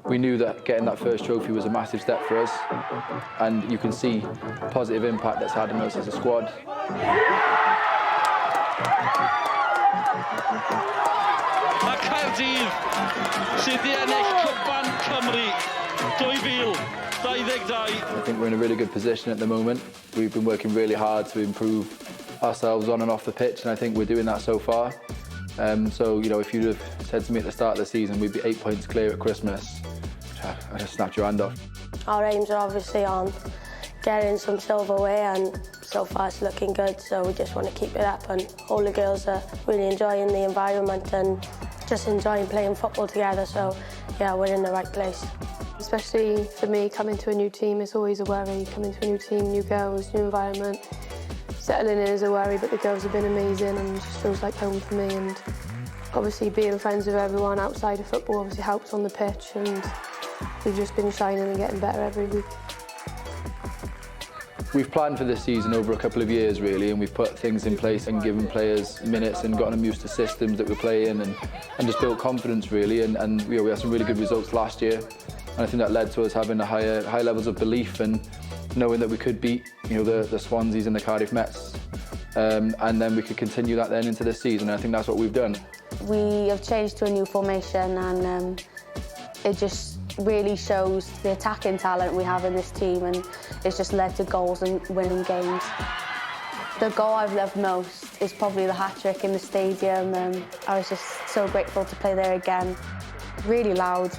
We knew that getting that first trophy was a massive step for us, and you can see the positive impact that's had on us as a squad. A Caerdydd sydd 'di ennill Cwpan Cymru 2022. I think we're in a really good position at the moment. We've been working really hard to improve ourselves on and off the pitch, and I think we're doing that so far. So, you know, if you'd have said to me at the start of the season we'd be 8 points clear at Christmas, I'd have snapped your hand off. Our aims are obviously on getting some silverware, and so far it's looking good, so we just want to keep it up, and all the girls are really enjoying the environment and just enjoying playing football together, so yeah, we're in the right place. Especially for me, coming to a new team is always a worry. Coming to a new team, new girls, new environment. Settling in is a worry, but the girls have been amazing and it just feels like home for me. And obviously being friends with everyone outside of football obviously helps on the pitch, and we've just been shining and getting better every week. We've planned for this season over a couple of years really, and we've put things in place and given players minutes and gotten them used to systems that we're playing, and just built confidence really, and you know, we had some really good results last year, and I think that led to us having high levels of belief and knowing that we could beat, you know, the Swanseas and the Caerdydd Mets, and then we could continue that then into this season, and I think that's what we've done. We have changed to a new formation, and it just really shows the attacking talent we have in this team, and it's just led to goals and winning games. The goal I've loved most is probably the hat-trick in the stadium. I was just so grateful to play there again. Really loud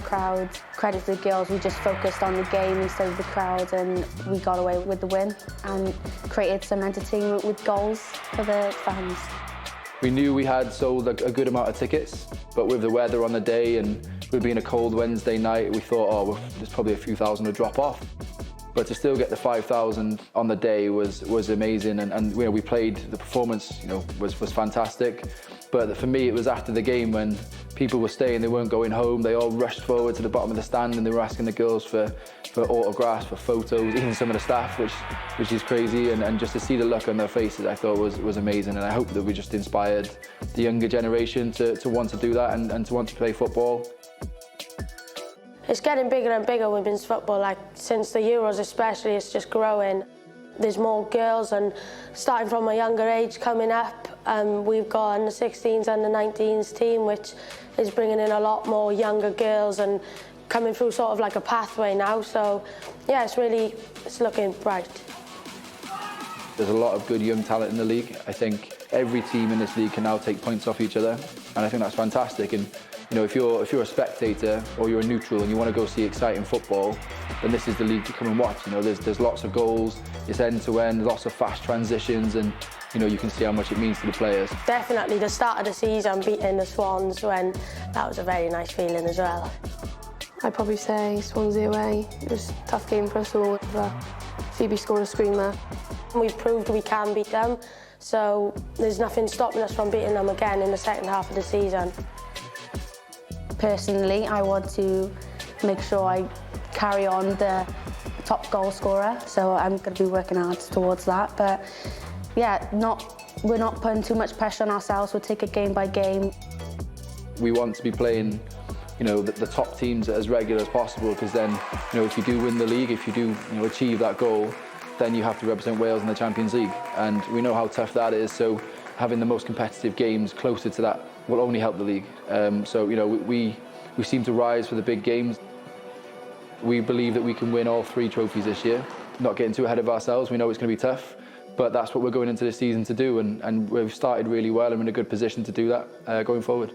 crowd. Credit to the girls, we just focused on the game instead of the crowd, and we got away with the win and created some entertainment with goals for the fans. We knew we had sold a good amount of tickets, but with the weather on the day and with being a cold Wednesday night, we thought, oh, well, there's probably a few thousand to drop off. But to still get the 5,000 on the day was amazing, and you know, we played, the performance, you know, was fantastic. But for me, it was after the game when people were staying, they weren't going home, they all rushed forward to the bottom of the stand and they were asking the girls for autographs, for photos, even some of the staff, which is crazy, and just to see the look on their faces I thought was amazing, and I hope that we just inspired the younger generation to want to do that and to want to play football. It's getting bigger and bigger, women's football, like since the Euros especially, it's just growing. There's more girls, and starting from a younger age coming up, we've got an 16s and the 19s team, which is bringing in a lot more younger girls and coming through sort of like a pathway now, so yeah, it's looking bright. There's a lot of good young talent in the league. I think every team in this league can now take points off each other, and I think that's fantastic. And you know, if you're a spectator or you're a neutral and you want to go see exciting football, then this is the league to come and watch. You know, there's lots of goals, it's end to end, lots of fast transitions, and you know, you can see how much it means to the players. Definitely the start of the season, beating the Swans, when that was a very nice feeling as well. I'd probably say Swansea away. It was a tough game for us all. Phoebe scored a screamer. We've proved we can beat them, so there's nothing stopping us from beating them again in the second half of the season. Personally, I want to make sure I carry on the top goal scorer, so I'm going to be working hard towards that. But yeah, we're not putting too much pressure on ourselves. We'll take it game by game. We want to be playing, you know, the top teams as regular as possible, because then, you know, if you do win the league, if you do, you know, achieve that goal, then you have to represent Wales in the Champions League, and we know how tough that is. So having the most competitive games closer to that will only help the league. So you know, we seem to rise for the big games. We believe that we can win all 3 trophies this year. Not getting too ahead of ourselves. We know it's going to be tough, but that's what we're going into this season to do, and we've started really well and we're in a good position to do that going forward.